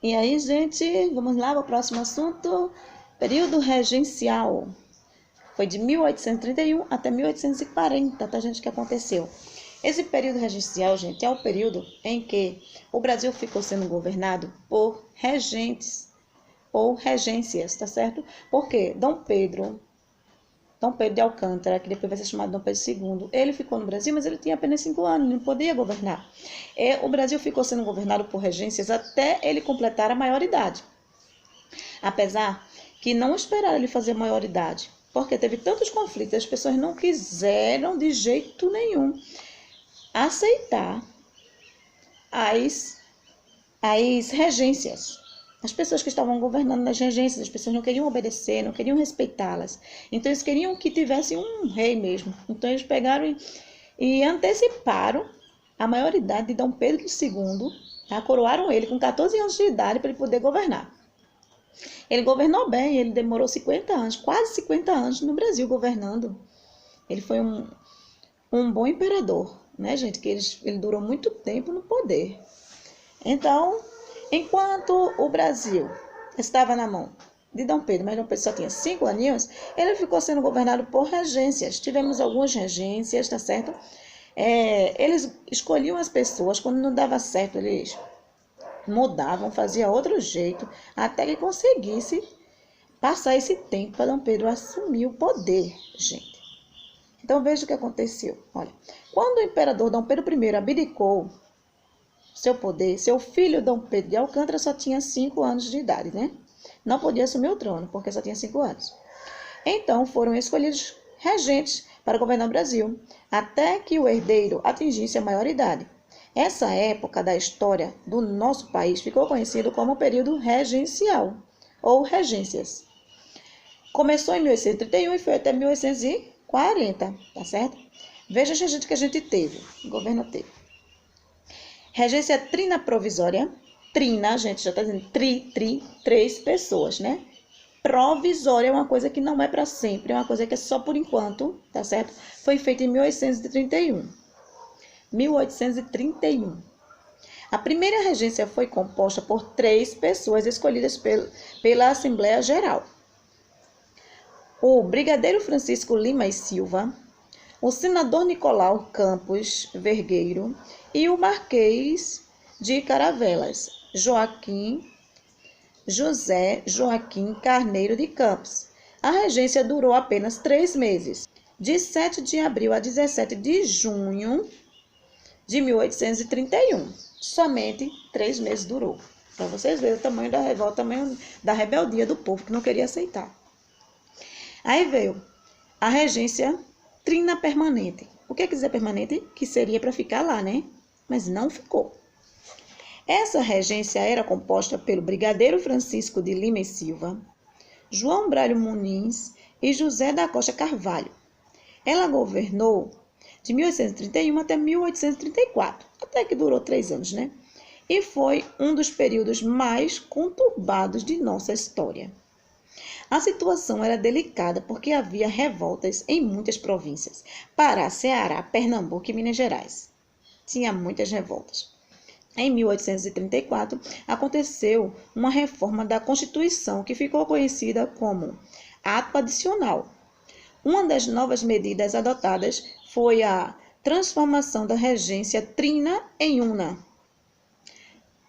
E aí, gente, vamos lá para o próximo assunto. Período regencial. Foi de 1831 até 1840, tá, gente, que aconteceu. Esse período regencial, gente, é o período em que o Brasil ficou sendo governado por regentes ou regências, tá certo? Porque Dom Pedro de Alcântara, que depois vai ser chamado Dom Pedro II, ele ficou no Brasil, mas ele tinha apenas 5 anos, não podia governar. O Brasil ficou sendo governado por regências até ele completar a maioridade. Apesar que não esperaram ele fazer maioridade, porque teve tantos conflitos, as pessoas não quiseram de jeito nenhum aceitar as regências. As pessoas que estavam governando nas regências, as pessoas não queriam obedecer, não queriam respeitá-las. Então, eles queriam que tivesse um rei mesmo. Então, eles pegaram e anteciparam a maioridade de Dom Pedro II, tá? Coroaram ele com 14 anos de idade para ele poder governar. Ele governou bem, ele demorou 50 anos, quase 50 anos no Brasil governando. Ele foi um bom imperador, né, gente? Que ele durou muito tempo no poder. Então, enquanto o Brasil estava na mão de Dom Pedro, mas Dom Pedro só tinha 5 aninhos, ele ficou sendo governado por regências. Tivemos algumas regências, tá certo? Eles escolhiam as pessoas, quando não dava certo, eles mudavam, faziam outro jeito, até que conseguisse passar esse tempo para Dom Pedro assumir o poder, gente. Então, veja o que aconteceu. Olha, quando o imperador Dom Pedro I abdicou seu poder, seu filho Dom Pedro de Alcântara só tinha 5 anos de idade, né? Não podia assumir o trono, porque só tinha 5 anos. Então, foram escolhidos regentes para governar o Brasil, até que o herdeiro atingisse a maioridade. Essa época da história do nosso país ficou conhecido como período regencial, ou regências. Começou em 1831 e foi até 1840, tá certo? Veja, gente, que a gente teve, o governo teve. Regência trina provisória. Trina, gente, já está dizendo 3 pessoas, né? Provisória é uma coisa que não é para sempre, é uma coisa que é só por enquanto, tá certo? Foi feita em 1831. 1831. A primeira regência foi composta por 3 pessoas escolhidas pela Assembleia Geral. O brigadeiro Francisco Lima e Silva, o senador Nicolau Campos Vergueiro e o marquês de Caravelas, José Joaquim Carneiro de Campos. A regência durou apenas 3 meses, de 7 de abril a 17 de junho de 1831. Somente 3 meses durou. Para vocês verem o tamanho da revolta, o tamanho da rebeldia do povo que não queria aceitar. Aí veio a regência trina permanente. O que quer dizer permanente? Que seria para ficar lá, né? Mas não ficou. Essa regência era composta pelo brigadeiro Francisco de Lima e Silva, João Brálio Muniz e José da Costa Carvalho. Ela governou de 1831 até 1834, até que durou 3 anos, né? E foi um dos períodos mais conturbados de nossa história. A situação era delicada porque havia revoltas em muitas províncias, Pará, Ceará, Pernambuco e Minas Gerais. Tinha muitas revoltas. Em 1834, aconteceu uma reforma da Constituição que ficou conhecida como Ato Adicional. Uma das novas medidas adotadas foi a transformação da regência trina em una.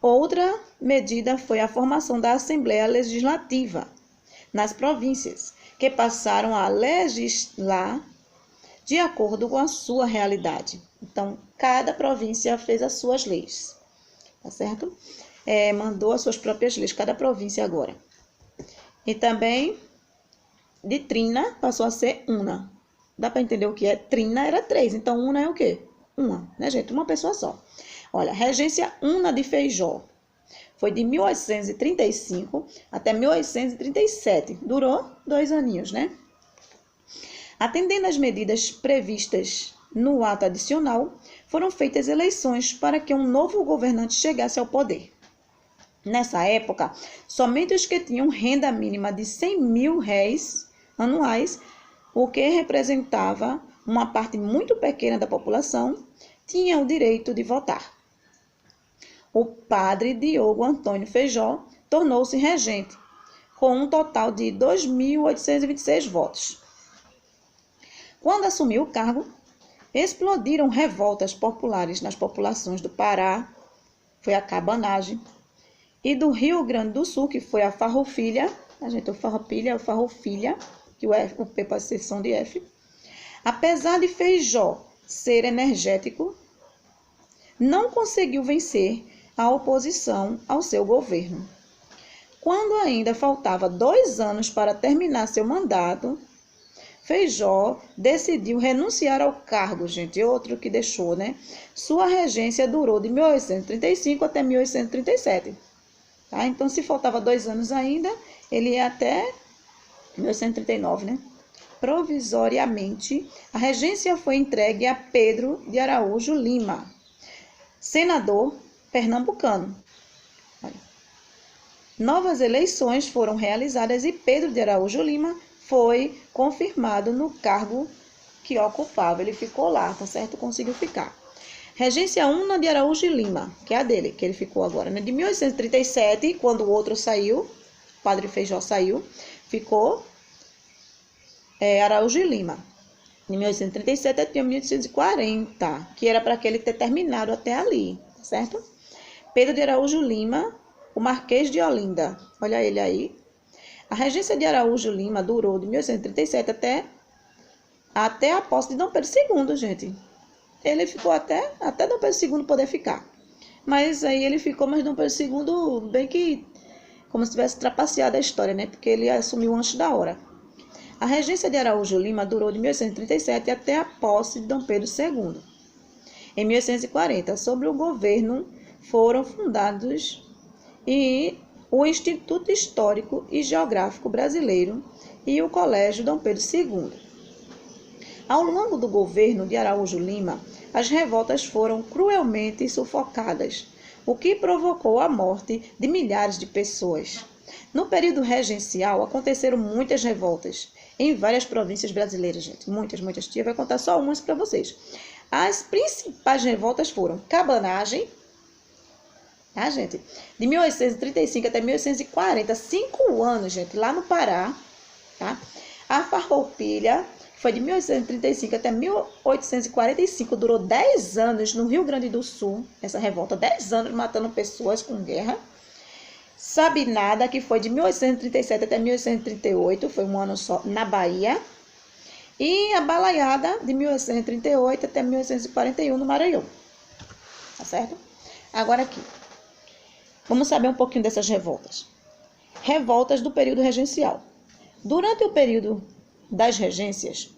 Outra medida foi a formação da Assembleia Legislativa nas províncias, que passaram a legislar de acordo com a sua realidade. Então, cada província fez as suas leis, tá certo? Mandou as suas próprias leis, cada província agora. E também, de trina, passou a ser una. Dá para entender o que é? Trina era 3, então una é o quê? Uma, né, gente? Uma pessoa só. Olha, regência una de Feijó. Foi de 1835 até 1837. Durou 2 aninhos, né? Atendendo às medidas previstas no ato adicional, foram feitas eleições para que um novo governante chegasse ao poder. Nessa época, somente os que tinham renda mínima de 100 mil réis anuais, o que representava uma parte muito pequena da população, tinham o direito de votar. o padre Diogo Antônio Feijó tornou-se regente, com um total de 2.826 votos. Quando assumiu o cargo, explodiram revoltas populares nas populações do Pará, foi a cabanagem, e do Rio Grande do Sul, que foi a farroupilha, o farroupilha, que o P pode ser som de F. Apesar de Feijó ser energético, não conseguiu vencer a oposição ao seu governo. Quando ainda faltava 2 anos para terminar seu mandato, Feijó decidiu renunciar ao cargo, outro que deixou, né? Sua regência durou de 1835 até 1837. Tá? Então, se faltava 2 anos ainda, ele ia até 1839, né? Provisoriamente, a regência foi entregue a Pedro de Araújo Lima, senador pernambucano. Novas eleições foram realizadas e Pedro de Araújo Lima foi confirmado no cargo que ocupava. Ele ficou lá, tá certo? Conseguiu ficar. Regência Una de Araújo Lima, que é a dele, que ele ficou agora, né? De 1837, quando o outro saiu, o padre Feijó saiu, ficou Araújo Lima. De 1837 até 1840, que era para ele ter terminado até ali, tá certo? Pedro de Araújo Lima, o Marquês de Olinda, olha ele aí. A regência de Araújo Lima durou de 1837 até a posse de Dom Pedro II, gente. Ele ficou até Dom Pedro II poder ficar. Mas aí ele ficou, mas Dom Pedro II, bem que como se tivesse trapaceado a história, né? Porque ele assumiu antes da hora. A regência de Araújo Lima durou de 1837 até a posse de Dom Pedro II. Em 1840, sob o governo, foram fundados o Instituto Histórico e Geográfico Brasileiro e o Colégio Dom Pedro II. Ao longo do governo de Araújo Lima, as revoltas foram cruelmente sufocadas, o que provocou a morte de milhares de pessoas. No período regencial, aconteceram muitas revoltas em várias províncias brasileiras, gente. Muitas. Eu vou contar só umas para vocês. As principais revoltas foram cabanagem, tá, gente? De 1835 até 1840, 5 anos, gente, lá no Pará, tá? A farroupilha foi de 1835 até 1845, durou 10 anos no Rio Grande do Sul, essa revolta, 10 anos matando pessoas com guerra. Sabinada, que foi de 1837 até 1838, foi um ano só, na Bahia. E a Balaiada, de 1838 até 1841, no Maranhão. Tá certo? Agora aqui, vamos saber um pouquinho dessas revoltas. Revoltas do período regencial. Durante o período das regências,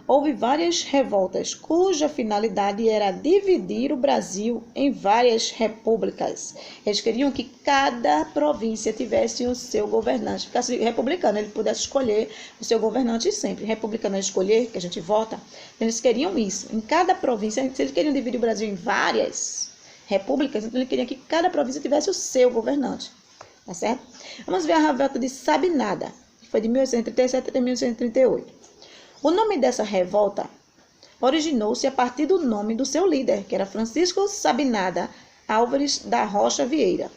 houve várias revoltas cuja finalidade era dividir o Brasil em várias repúblicas. Eles queriam que cada província tivesse o seu governante. Ficasse republicano, ele pudesse escolher o seu governante sempre. Republicano é escolher, que a gente vota. Eles queriam isso. Em cada província, se eles queriam dividir o Brasil em várias repúblicas, então eles queriam que cada província tivesse o seu governante. Tá certo? Vamos ver a revolta de Sabinada, que foi de 1837 até 1838. O nome dessa revolta originou-se a partir do nome do seu líder, que era Francisco Sabinada Álvares da Rocha Vieira.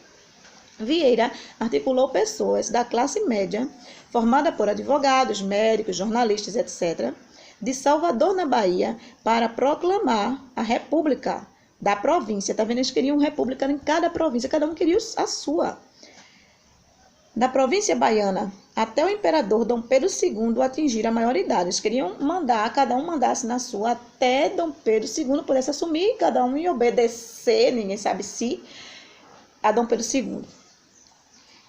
Vieira articulou pessoas da classe média, formada por advogados, médicos, jornalistas, etc., de Salvador, na Bahia, para proclamar a república da província. Tá vendo? Eles queriam república em cada província, cada um queria a sua. Da província baiana até o imperador Dom Pedro II atingir a maioridade. Eles queriam mandar, cada um mandasse na sua, até Dom Pedro II pudesse assumir, cada um ia obedecer, ninguém sabe se, a Dom Pedro II.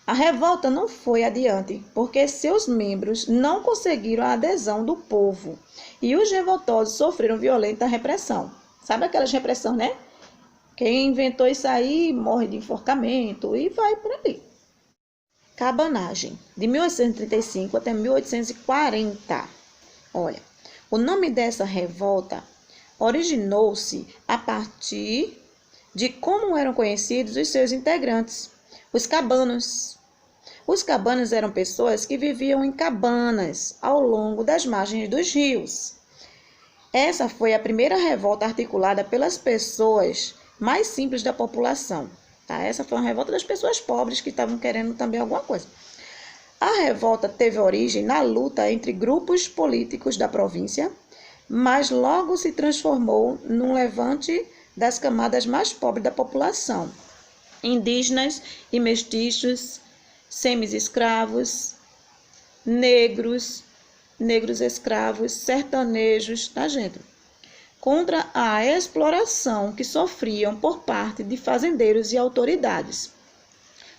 A revolta não foi adiante, porque seus membros não conseguiram a adesão do povo e os revoltosos sofreram violenta repressão. Sabe aquelas repressão, né? Quem inventou isso aí morre de enforcamento e vai por aí. Cabanagem, de 1835 até 1840. Olha, o nome dessa revolta originou-se a partir de como eram conhecidos os seus integrantes, os cabanos. Os cabanos eram pessoas que viviam em cabanas ao longo das margens dos rios. Essa foi a primeira revolta articulada pelas pessoas mais simples da população. Tá? Essa foi uma revolta das pessoas pobres que estavam querendo também alguma coisa. A revolta teve origem na luta entre grupos políticos da província, mas logo se transformou num levante das camadas mais pobres da população, indígenas e mestiços, semi-escravos, negros escravos, sertanejos, tá, gente? Contra a exploração que sofriam por parte de fazendeiros e autoridades.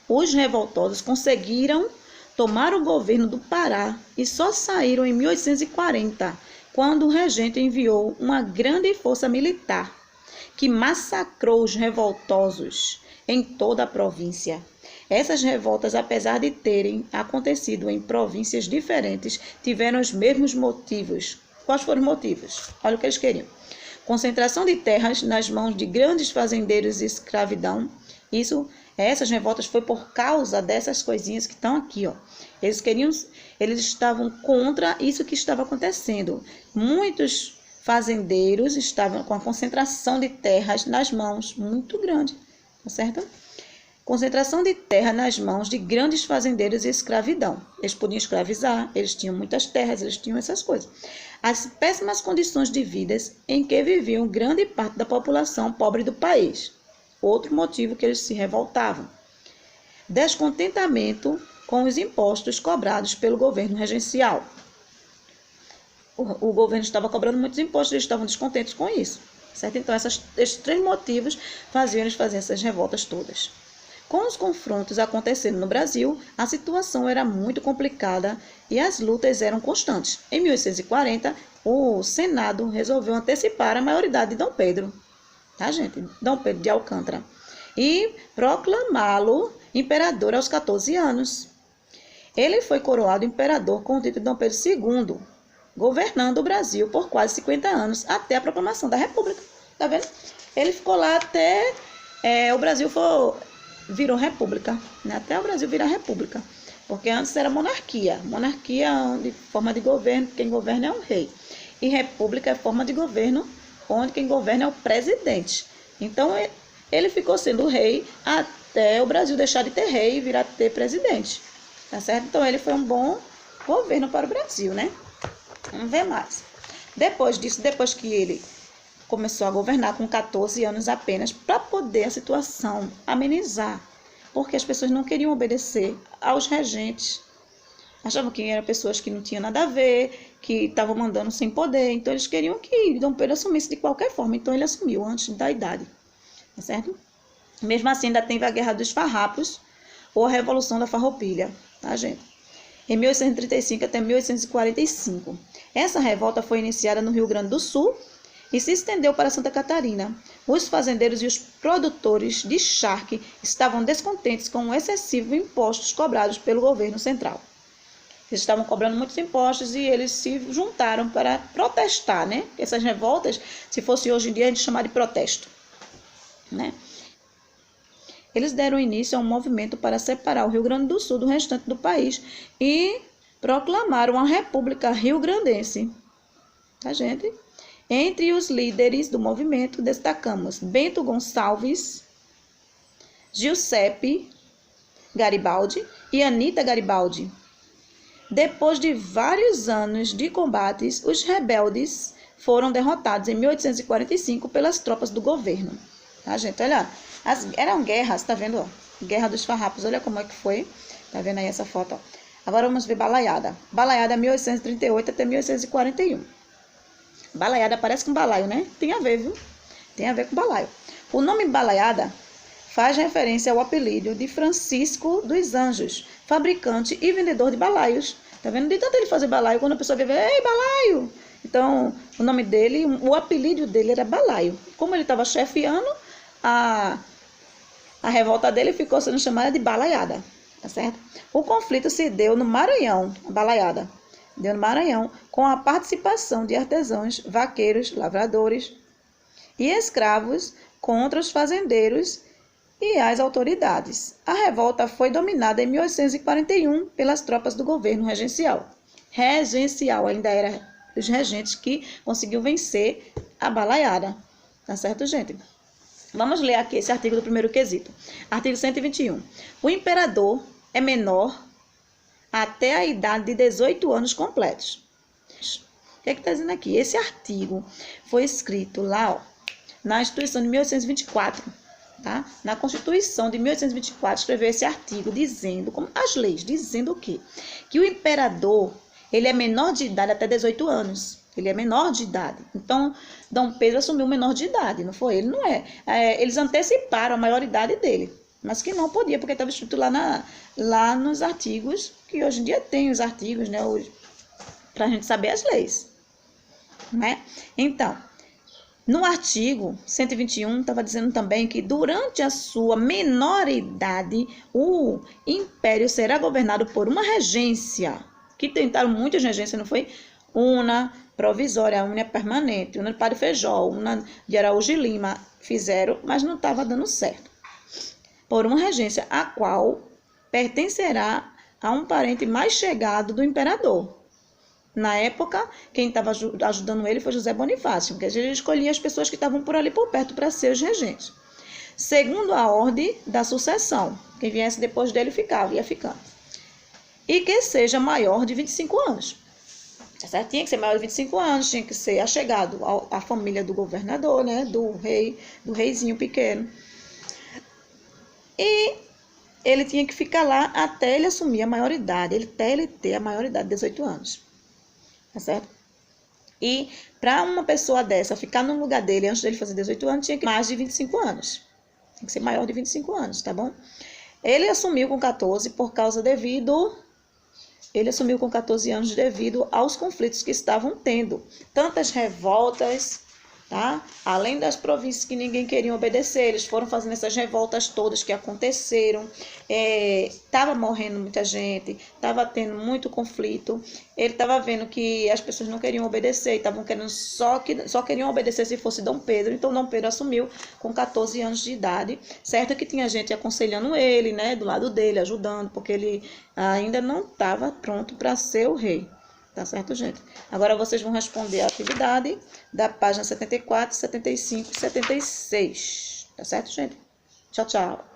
Os revoltosos conseguiram tomar o governo do Pará e só saíram em 1840, quando o regente enviou uma grande força militar que massacrou os revoltosos em toda a província. Essas revoltas, apesar de terem acontecido em províncias diferentes, tiveram os mesmos motivos. Quais foram os motivos? Olha o que eles queriam. Concentração de terras nas mãos de grandes fazendeiros e escravidão. Essas revoltas foi por causa dessas coisinhas que estão aqui, ó. Eles estavam contra isso que estava acontecendo. Muitos fazendeiros estavam com a concentração de terras nas mãos muito grande, tá certo? Concentração de terra nas mãos de grandes fazendeiros e escravidão. Eles podiam escravizar, eles tinham muitas terras, eles tinham essas coisas. As péssimas condições de vida em que viviam grande parte da população pobre do país. Outro motivo que eles se revoltavam. Descontentamento com os impostos cobrados pelo governo regencial. O governo estava cobrando muitos impostos, eles estavam descontentes com isso. Certo? Então, esses três motivos faziam eles fazer essas revoltas todas. Com os confrontos acontecendo no Brasil, a situação era muito complicada e as lutas eram constantes. Em 1840, o Senado resolveu antecipar a maioridade de Dom Pedro, tá, gente? Dom Pedro de Alcântara, e proclamá-lo imperador aos 14 anos. Ele foi coroado imperador com o título de Dom Pedro II, governando o Brasil por quase 50 anos, até a proclamação da República. Tá vendo? Ele ficou lá até o Brasil virou república, né? Até o Brasil virar república, porque antes era monarquia de forma de governo, quem governa é o rei, e república é forma de governo onde quem governa é o presidente. Então ele ficou sendo rei até o Brasil deixar de ter rei e virar a ter presidente, tá certo? Então ele foi um bom governo para o Brasil, né? Vamos ver mais. Depois disso, depois que ele começou a governar com 14 anos apenas, para poder a situação amenizar, porque as pessoas não queriam obedecer aos regentes, achavam que eram pessoas que não tinham nada a ver, que estavam mandando sem poder, então eles queriam que Dom Pedro assumisse de qualquer forma, então ele assumiu antes da idade, tá certo? Mesmo assim, ainda teve a Guerra dos Farrapos, ou a Revolução da Farroupilha, tá, gente? Em 1835 até 1845. Essa revolta foi iniciada no Rio Grande do Sul, e se estendeu para Santa Catarina. Os fazendeiros e os produtores de charque estavam descontentes com os excessivos impostos cobrados pelo governo central. Eles estavam cobrando muitos impostos e eles se juntaram para protestar, né? Essas revoltas, se fosse hoje em dia, a gente chamaria de protesto, né? Eles deram início a um movimento para separar o Rio Grande do Sul do restante do país e proclamaram a República Rio-Grandense. Tá, gente? Entre os líderes do movimento destacamos Bento Gonçalves, Giuseppe Garibaldi e Anita Garibaldi. Depois de vários anos de combates, os rebeldes foram derrotados em 1845 pelas tropas do governo. Tá, gente? Olha, eram guerras, tá vendo? Ó? Guerra dos Farrapos, olha como é que foi. Tá vendo aí essa foto? Ó? Agora vamos ver Balaiada. Balaiada 1838 até 1841. Balaiada parece com balaio, né? Tem a ver, viu? Tem a ver com balaio. O nome Balaiada faz referência ao apelido de Francisco dos Anjos, fabricante e vendedor de balaios. Tá vendo? De tanto ele fazer balaio, quando a pessoa vê, ei, balaio! Então, o nome dele, o apelido dele era Balaio. Como ele estava chefiando, a revolta dele ficou sendo chamada de Balaiada, tá certo? O conflito se deu no Maranhão, a Balaiada. Deu no Maranhão, com a participação de artesãos, vaqueiros, lavradores e escravos contra os fazendeiros e as autoridades. A revolta foi dominada em 1841 pelas tropas do governo regencial. Regencial, ainda era os regentes que conseguiu vencer a Balaiada. Tá certo, gente? Vamos ler aqui esse artigo do primeiro quesito. Artigo 121. O imperador é menor até a idade de 18 anos completos. O que é que está dizendo aqui? Esse artigo foi escrito lá, ó, na Constituição de 1824, tá? Na Constituição de 1824 escreveu esse artigo dizendo, como as leis, dizendo o quê? Que o imperador, ele é menor de idade até 18 anos. Ele é menor de idade. Então, Dom Pedro assumiu menor de idade, não foi? Ele não é. Eles anteciparam a maioridade dele, mas que não podia, porque estava escrito lá nos artigos, que hoje em dia tem os artigos, né, para a gente saber as leis, né? Então, no artigo 121, estava dizendo também que durante a sua menoridade, o império será governado por uma regência, que tentaram muitas regências, não foi? Una provisória, una permanente, una de Padre Feijó, una de Araújo de Lima, fizeram, mas não estava dando certo. Por uma regência, a qual pertencerá a um parente mais chegado do imperador. Na época, quem estava ajudando ele foi José Bonifácio, porque ele escolhia as pessoas que estavam por ali por perto para ser os regentes. Segundo a ordem da sucessão, quem viesse depois dele ia ficando. E que seja maior de 25 anos. Certo? Tinha que ser maior de 25 anos, tinha que ser achegado à família do governador, né? Do reizinho pequeno. E ele tinha que ficar lá até ele assumir a maioridade, até ele ter a maioridade de 18 anos. Tá certo? E para uma pessoa dessa ficar no lugar dele antes dele fazer 18 anos, tinha que ter mais de 25 anos. Tem que ser maior de 25 anos, tá bom? Ele assumiu com 14 Ele assumiu com 14 anos devido aos conflitos que estavam tendo. Tantas revoltas, tá? Além das províncias que ninguém queria obedecer, eles foram fazendo essas revoltas todas que aconteceram. Estava morrendo muita gente, estava tendo muito conflito. Ele estava vendo que as pessoas não queriam obedecer, estavam querendo só queriam obedecer se fosse Dom Pedro. Então Dom Pedro assumiu com 14 anos de idade, certo que tinha gente aconselhando ele, né, do lado dele, ajudando, porque ele ainda não estava pronto para ser o rei. Tá certo, gente? Agora vocês vão responder a atividade da página 74, 75 e 76. Tá certo, gente? Tchau, tchau.